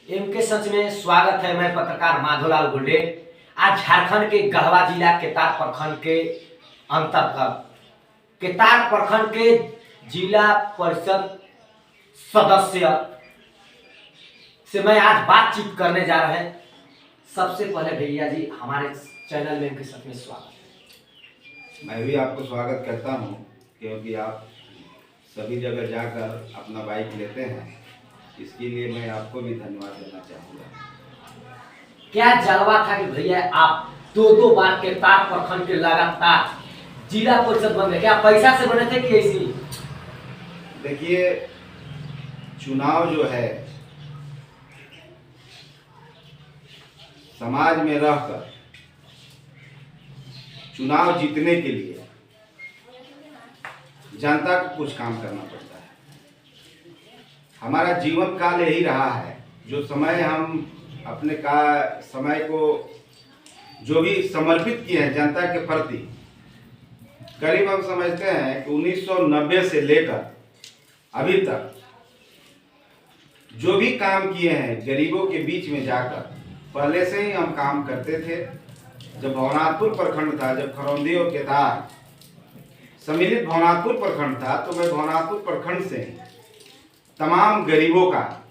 इनके सच में स्वागत है। मैं पत्रकार माधोलाल गुंडे। आज झारखंड के गढ़वा जिला केतार प्रखंड के अंतर्गत केतार प्रखंड के जिला परिषद सदस्य से मैं आज बातचीत करने जा रहे हैं। सबसे पहले भैया जी हमारे चैनल में इनके सच में स्वागत। मैं भी आपको स्वागत करता हूं क्योंकि आप सभी जगह जाकर अपना बाइक लेते हैं, इसके लिए मैं आपको भी धन्यवाद देना चाहूँगा। क्या जलवा था कि भैया आप दो बार केतार प्रखंड के लगातार जिला परिषद बन गए? क्या पैसा से बने थे कि ऐसी? देखिए, चुनाव जो है समाज में रहकर चुनाव जीतने के लिए जनता को कुछ काम करना पड़ता है। हमारा जीवन काल यही रहा है, जो समय हम अपने समय को जो भी समर्पित किए हैं जनता के प्रति, करीब हम समझते हैं कि 1990 से लेकर अभी तक जो भी काम किए हैं गरीबों के बीच में जाकर, पहले से ही हम काम करते थे। जब भवनाथपुर प्रखंड था, जब खरौंदी और केतार सम्मिलित भवनाथपुर प्रखंड था, तो मैं भवनाथपुर प्रखंड से तमाम गरीबों का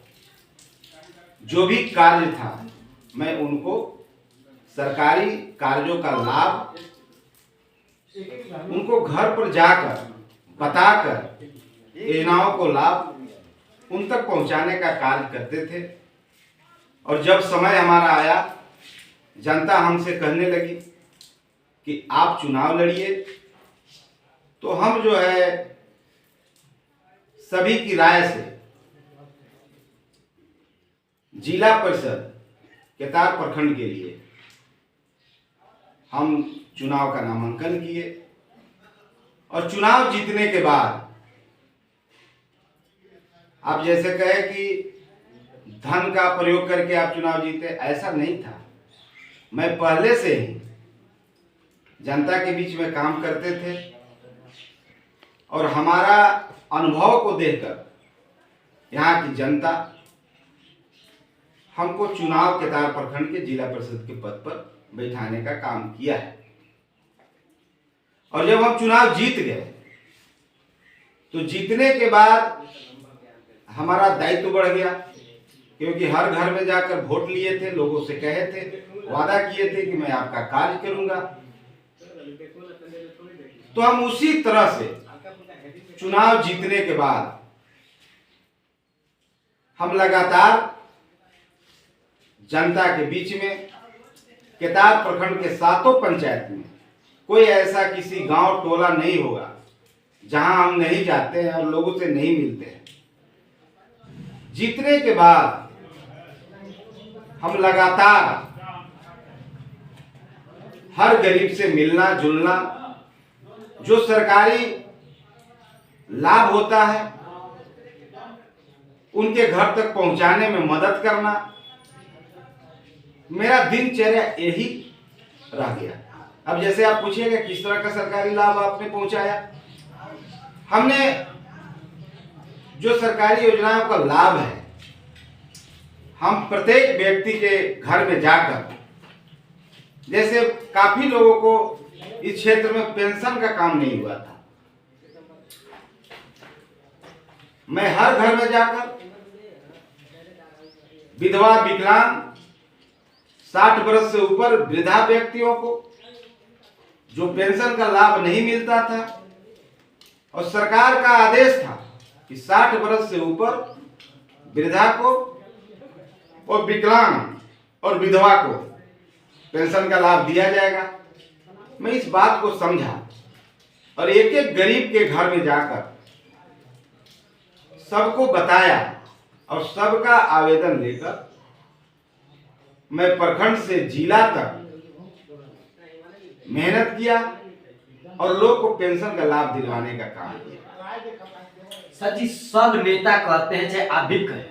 जो भी कार्य था मैं उनको सरकारी कार्यों का लाभ उनको घर पर जाकर बताकर योजनाओं को लाभ उन तक पहुंचाने का कार्य करते थे। और जब समय हमारा आया, जनता हमसे कहने लगी कि आप चुनाव लड़िए, तो हम जो है सभी की राय से जिला परिषद केतार प्रखंड के लिए हम चुनाव का नामांकन किए। और चुनाव जीतने के बाद आप जैसे कहे कि धन का प्रयोग करके आप चुनाव जीते, ऐसा नहीं था। मैं पहले से ही जनता के बीच में काम करते थे और हमारा अनुभव को देखकर यहाँ की जनता हमको चुनाव केतार प्रखंड के जिला परिषद के पद पर बैठाने का काम किया है। और जब हम चुनाव जीत गए, तो जीतने के बाद हमारा दायित्व बढ़ गया, क्योंकि हर घर में जाकर वोट लिए थे, लोगों से कहे थे, वादा किए थे कि मैं आपका कार्य करूंगा। तो हम उसी तरह से चुनाव जीतने के बाद हम लगातार जनता के बीच में केतार प्रखंड के 7 पंचायत में कोई ऐसा किसी गांव टोला नहीं होगा जहां हम नहीं जाते हैं और लोगों से नहीं मिलते हैं। जीतने के बाद हम लगातार हर गरीब से मिलना जुलना, जो सरकारी लाभ होता है उनके घर तक पहुंचाने में मदद करना, मेरा दिनचर्या यही रह गया। अब जैसे आप पूछिएगा किस तरह का सरकारी लाभ आपने पहुंचाया, हमने जो सरकारी योजनाओं का लाभ है, हम प्रत्येक व्यक्ति के घर में जाकर, जैसे काफी लोगों को इस क्षेत्र में पेंशन का काम नहीं हुआ था, मैं हर घर में जाकर विधवा, विकलांग, 60 वर्ष से ऊपर वृद्धा व्यक्तियों को जो पेंशन का लाभ नहीं मिलता था, और सरकार का आदेश था कि 60 वर्ष से ऊपर वृद्धा को और विकलांग और विधवा को पेंशन का लाभ दिया जाएगा। मैं इस बात को समझा और एक एक गरीब के घर में जाकर सबको बताया और सबका आवेदन लेकर मैं प्रखंड से जिला तक मेहनत किया और लोग को पेंशन का लाभ दिलवाने का काम किया। सर जी, सब नेता कहते हैं, चाहे आप भी कहें,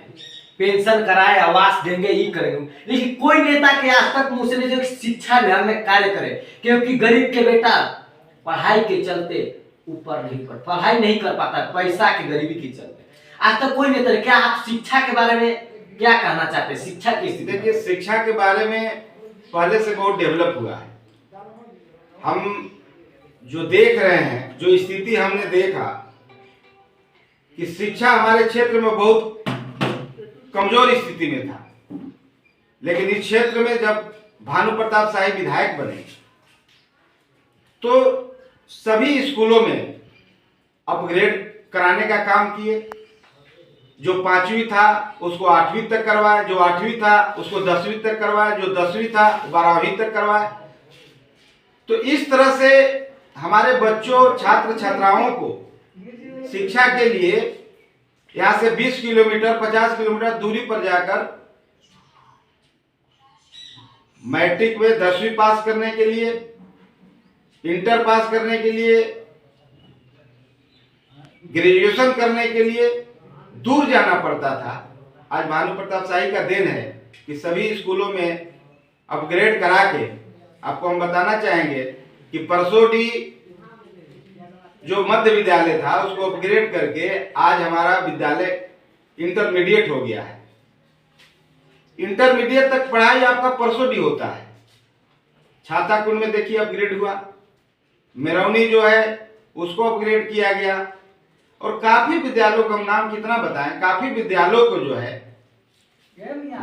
पेंशन कराए, आवास देंगे, ये करेंगे, लेकिन कोई नेता के आज तक मुंह से नहीं जो शिक्षा विभाग में कार्य करे, क्योंकि गरीब के बेटा पढ़ाई के चलते ऊपर नहीं पढ़ाई नहीं कर पाता, पैसा के गरीबी के चलते। आज तक कोई नहीं था। क्या आप शिक्षा के बारे में क्या कहना चाहते हैं? शिक्षा की स्थिति देखिए, शिक्षा के बारे में पहले से बहुत डेवलप हुआ है। हम जो देख रहे हैं, जो स्थिति हमने देखा कि शिक्षा हमारे क्षेत्र में बहुत कमजोर स्थिति में था, लेकिन इस क्षेत्र में जब भानु प्रताप शाही विधायक बने तो सभी स्कूलों में अपग्रेड कराने का काम किए। जो 5वीं था उसको 8वीं तक करवाए, जो 8वीं था उसको 10वीं तक करवाए, जो 10वीं था 12वीं तक करवाए। तो इस तरह से हमारे बच्चों, छात्र छात्राओं को शिक्षा के लिए यहाँ से 20 किलोमीटर 50 किलोमीटर दूरी पर जाकर मैट्रिक में 10वीं पास करने के लिए, इंटर पास करने के लिए, ग्रेजुएशन करने के लिए दूर जाना पड़ता था। आज भानु प्रताप शाही का देन है कि सभी स्कूलों में अपग्रेड करा के, आपको हम बताना चाहेंगे कि परसोडी जो मध्य विद्यालय था उसको अपग्रेड करके आज हमारा विद्यालय इंटरमीडिएट हो गया है। इंटरमीडिएट तक पढ़ाई आपका परसोडी होता है। छाताकुंड में देखिए अपग्रेड हुआ, मेरौनी जो है उसको अपग्रेड किया गया, और काफी विद्यालयों का हम नाम कितना बताएं, काफी विद्यालयों को जो है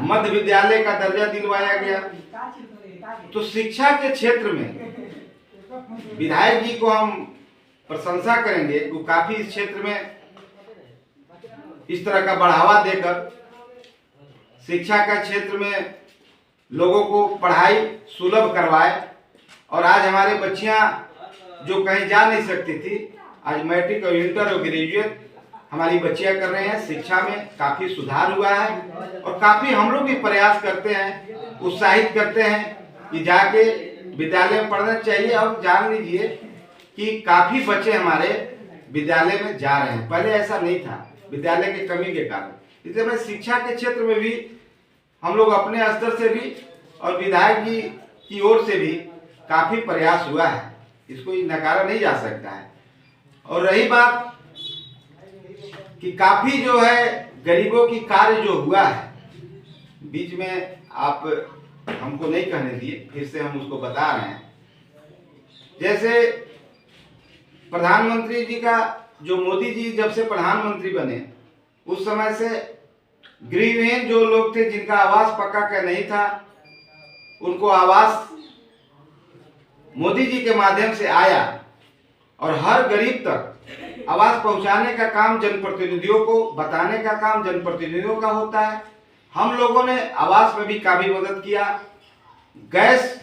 मध्य विद्यालय का दर्जा दिलवाया गया। तो शिक्षा के क्षेत्र में विधायक जी को हम प्रशंसा करेंगे कि काफी इस क्षेत्र में इस तरह का बढ़ावा देकर शिक्षा का क्षेत्र में लोगों को पढ़ाई सुलभ करवाए। और आज हमारे बच्चियां जो कहीं जा नहीं सकती थी, आज मैट्रिक और इंटर और ग्रेजुएट हमारी बच्चियां कर रहे हैं। शिक्षा में काफी सुधार हुआ है और काफी हम लोग भी प्रयास करते हैं, उत्साहित करते हैं कि जाके विद्यालय में पढ़ना चाहिए। और जान लीजिए कि काफी बच्चे हमारे विद्यालय में जा रहे हैं, पहले ऐसा नहीं था विद्यालय की कमी के कारण। इसलिए मैं शिक्षा के क्षेत्र में भी हम लोग अपने स्तर से भी और विधायक जी की ओर से भी काफी प्रयास हुआ है, इसको नकारा नहीं जा सकता है। और रही बात कि काफी जो है गरीबों की कार्य जो हुआ है, बीच में आप हमको नहीं कहने दिए, फिर से हम उसको बता रहे हैं। जैसे प्रधानमंत्री जी का, जो मोदी जी जब से प्रधानमंत्री बने उस समय से गृहहीन जो लोग थे जिनका आवास पक्का का नहीं था, उनको आवास मोदी जी के माध्यम से आया और हर गरीब तक आवास पहुंचाने का काम जनप्रतिनिधियों को बताने का काम जनप्रतिनिधियों का होता है। हम लोगों ने आवास में भी काफी मदद किया। गैस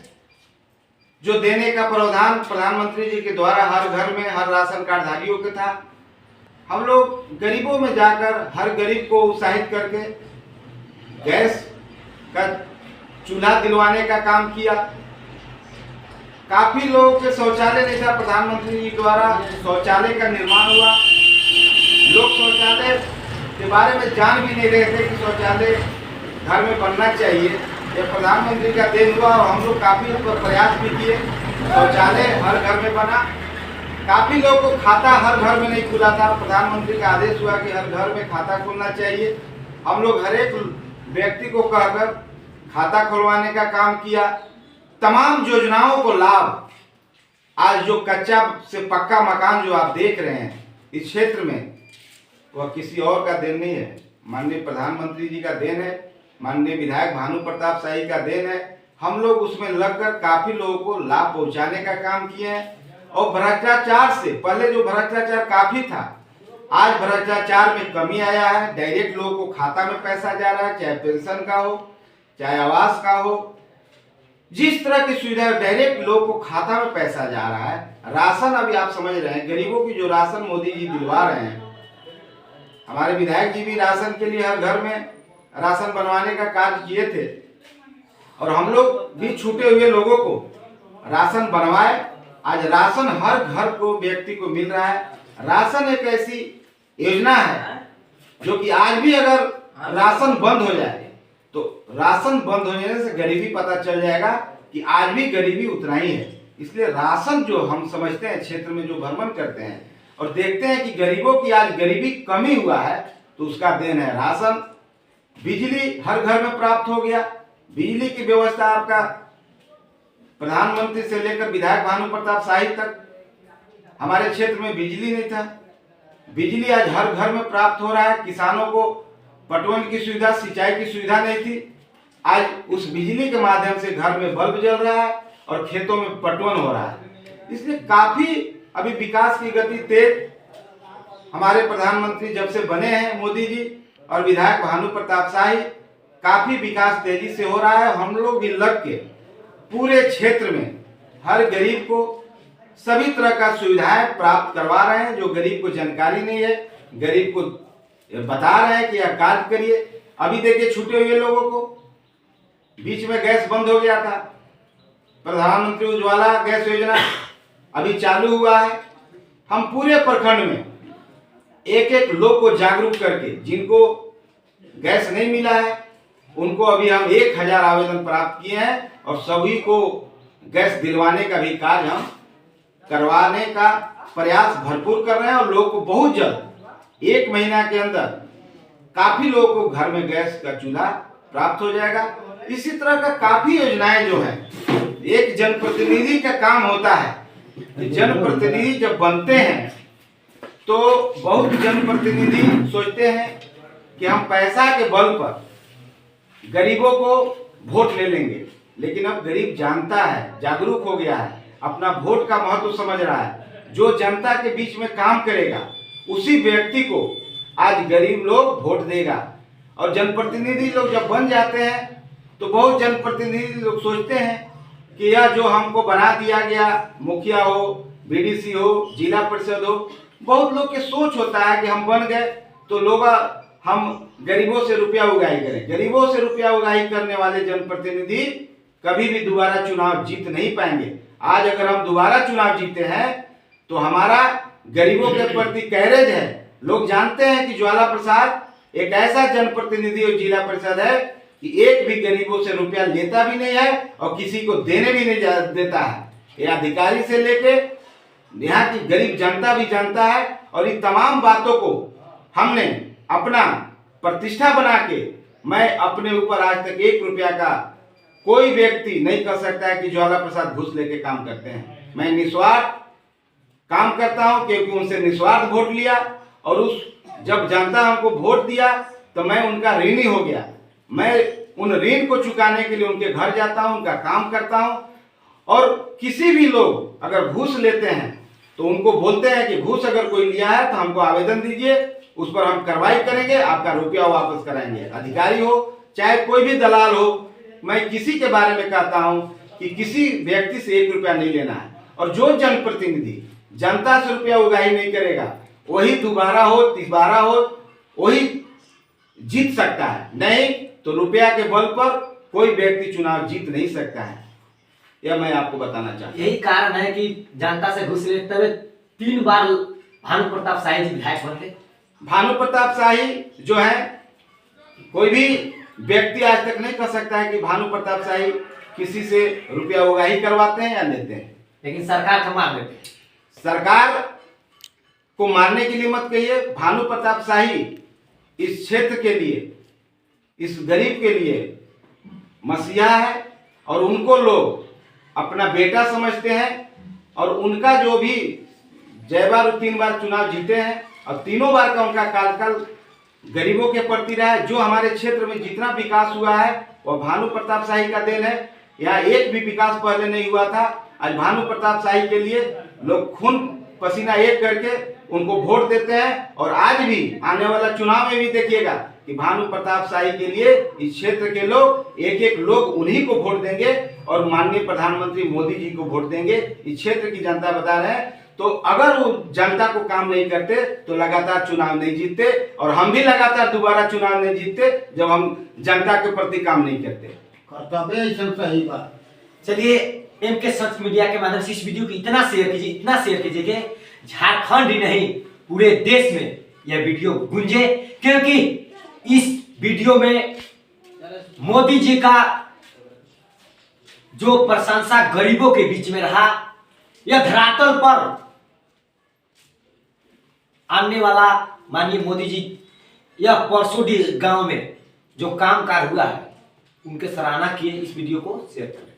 जो देने का प्रावधान प्रधानमंत्री जी के द्वारा हर घर में हर राशन कार्डधारियों के था, हम लोग गरीबों में जाकर हर गरीब को उत्साहित करके गैस का चूल्हा दिलवाने का काम किया। काफी लोगों के शौचालय नहीं था, प्रधानमंत्री जी द्वारा शौचालय का निर्माण हुआ। लोग शौचालय के बारे में जान भी नहीं रहे थे कि शौचालय घर में बनना चाहिए। ये प्रधानमंत्री का देन हुआ और हम लोग काफी उस पर प्रयास भी किए, शौचालय हर घर में बना। काफी लोगों को खाता हर घर में नहीं खुला था, प्रधानमंत्री का आदेश हुआ कि हर घर में खाता खुलना चाहिए। हम लोग हर एक व्यक्ति को कहकर खाता खुलवाने का काम किया। तमाम योजनाओं को लाभ, आज जो कच्चा से पक्का मकान जो आप देख रहे हैं इस क्षेत्र में, वह किसी और का देन नहीं है, माननीय प्रधानमंत्री जी का देन है, माननीय विधायक भानु प्रताप शाही का देन है। हम लोग उसमें लगकर काफी लोगों को लाभ पहुंचाने का काम किए हैं। और भ्रष्टाचार से पहले जो भ्रष्टाचार काफी था, आज भ्रष्टाचार में कमी आया है। डायरेक्ट लोगों को खाता में पैसा जा रहा है, चाहे पेंशन का हो चाहे आवास का हो, जिस तरह की सुविधा डायरेक्ट लोगों को खाता में पैसा जा रहा है। राशन अभी आप समझ रहे हैं, गरीबों की जो राशन मोदी जी दिलवा रहे हैं, हमारे विधायक जी भी राशन के लिए हर घर में राशन बनवाने का कार्य किए थे और हम लोग भी छूटे हुए लोगों को राशन बनवाए। आज राशन हर घर को व्यक्ति को मिल रहा है। राशन एक ऐसी योजना है जो कि आज भी अगर राशन बंद हो जाए तो राशन बंद हो जाने से गरीबी पता चल जाएगा कि आज भी गरीबी उतना ही है। इसलिए राशन जो हम समझते हैं, क्षेत्र में जो भ्रमण करते हैं और देखते हैं कि गरीबों की आज गरीबी कमी हुआ है, तो उसका देन है। राशन, बिजली हर घर में प्राप्त हो गया। बिजली की व्यवस्था आपका प्रधानमंत्री से लेकर विधायक भानु प्रताप शाही तक, हमारे क्षेत्र में बिजली नहीं था, बिजली आज हर घर में प्राप्त हो रहा है। किसानों को पटवन की सुविधा, सिंचाई की सुविधा नहीं थी, आज उस बिजली के माध्यम से घर में बल्ब जल रहा है और खेतों में पटवन हो रहा है। इसलिए काफी अभी विकास की गति तेज हमारे प्रधानमंत्री जब से बने हैं मोदी जी और विधायक भानु प्रताप शाही, काफी विकास तेजी से हो रहा है। हम लोग भी लग के पूरे क्षेत्र में हर गरीब को सभी तरह का सुविधाएं प्राप्त करवा रहे हैं। जो गरीब को जानकारी नहीं है, गरीब को बता रहे हैं कि यह कार्य करिए। अभी देखिए छूटे हुए लोगों को, बीच में गैस बंद हो गया था, प्रधानमंत्री उज्ज्वला गैस योजना अभी चालू हुआ है। हम पूरे प्रखंड में एक एक लोग को जागरूक करके, जिनको गैस नहीं मिला है उनको अभी हम 1000 आवेदन प्राप्त किए हैं और सभी को गैस दिलवाने का भी कार्य हम करवाने का प्रयास भरपूर कर रहे हैं। और लोगों को बहुत जल्द 1 महीना के अंदर काफी लोगों को घर में गैस का चूल्हा प्राप्त हो जाएगा। इसी तरह का काफी योजनाएं जो है, एक जनप्रतिनिधि का काम होता है। जनप्रतिनिधि जब बनते हैं तो बहुत जनप्रतिनिधि सोचते हैं कि हम पैसा के बल पर गरीबों को वोट ले लेंगे, लेकिन अब गरीब जानता है, जागरूक हो गया है, अपना वोट का महत्व समझ रहा है। जो जनता के बीच में काम करेगा उसी व्यक्ति को आज गरीब लोग वोट देगा। और जनप्रतिनिधि लोग जब बन जाते हैं तो बहुत जनप्रतिनिधि लोग सोचते हैं कि यह जो हमको बना दिया गया, मुखिया हो, बीडीसी हो, जिला परिषद हो, बहुत लोग के सोच होता है कि हम बन गए तो लोग हम गरीबों से रुपया उगाही करें। गरीबों से रुपया उगाही करने वाले जनप्रतिनिधि कभी भी दोबारा चुनाव जीत नहीं पाएंगे। आज अगर हम दोबारा चुनाव जीते हैं तो हमारा गरीबों के प्रति कवरेज है। लोग जानते हैं कि ज्वाला प्रसाद एक ऐसा जनप्रतिनिधि और जिला परिषद है कि एक भी गरीबों से रुपया लेता भी नहीं है और किसी को देने भी नहीं देता है। ये अधिकारी से लेके यहाँ की गरीब जनता भी जानता है। और इन तमाम बातों को हमने अपना प्रतिष्ठा बना के, मैं अपने ऊपर आज तक 1 रुपया का कोई व्यक्ति नहीं कर सकता है कि ज्वाला प्रसाद घूस लेके काम करते हैं। मैं निस्वार्थ काम करता हूं क्योंकि उनसे निस्वार्थ वोट लिया और उस जब जनता हमको वोट दिया तो मैं उनका ऋणी हो गया। मैं उन ऋण को चुकाने के लिए उनके घर जाता हूं, उनका काम करता हूं। और किसी भी लोग अगर घूस लेते हैं तो उनको बोलते हैं कि घूस अगर कोई लिया है तो हमको आवेदन दीजिए, उस पर हम कार्रवाई करेंगे, आपका रुपया वापस कराएंगे। अधिकारी हो चाहे कोई भी दलाल हो, मैं किसी के बारे में कहता हूं कि किसी व्यक्ति से 1 रुपया नहीं लेना है। और जो जनप्रतिनिधि जनता से रुपया उगाही नहीं करेगा वही दोबारा हो, तीसरा हो, वही जीत सकता है। नहीं तो रुपया के बल पर कोई व्यक्ति चुनाव जीत नहीं सकता है। यह मैं आपको बताना चाहता हूं। यही कारण है कि जनता से घूस लेते हुए 3 बार भानु प्रताप शाही जी विधायक बने। भानु प्रताप शाही जो है, कोई भी व्यक्ति आज तक नहीं कह सकता है कि भानु प्रताप शाही किसी से रुपया उगाही करवाते हैं या लेते हैं। लेकिन सरकार को मार देते हैं। सरकार को मारने के लिए मत कहिए। भानु प्रताप शाही इस क्षेत्र के लिए, इस गरीब के लिए मसीहा है और उनको लोग अपना बेटा समझते हैं। और उनका जो भी 3 बार चुनाव जीते हैं और तीनों बार का उनका कार्यकाल गरीबों के प्रति रहा है। जो हमारे क्षेत्र में जितना विकास हुआ है वह भानु प्रताप शाही का देन है। यहाँ एक भी विकास पहले नहीं हुआ था। आज भानु प्रताप शाही के लिए लोग खून पसीना एक करके उनको वोट देते हैं। और आज भी आने वाला चुनाव में भी देखिएगा कि भानु प्रताप शाही के लिए इस क्षेत्र के लोग एक लोग उन्हीं को वोट देंगे और माननीय प्रधानमंत्री मोदी जी को वोट देंगे। इस क्षेत्र की जनता बता रहे हैं। तो अगर वो जनता को काम नहीं करते तो लगातार चुनाव नहीं जीतते और हम भी लगातार दोबारा चुनाव नहीं जीतते जब हम जनता के प्रति काम नहीं करते। कर्तव्य सही बात। चलिए, एमके सच मीडिया के माध्यम से इस वीडियो को इतना शेयर कीजिए कि झारखंड ही नहीं पूरे देश में यह वीडियो गूंजे, क्योंकि इस वीडियो में मोदी जी का जो प्रशंसा गरीबों के बीच में रहा, यह धरातल पर आने वाला माननीय मोदी जी या परसोडी गांव में जो काम कार हुआ है, उनके सराहना किए, इस वीडियो को शेयर करें।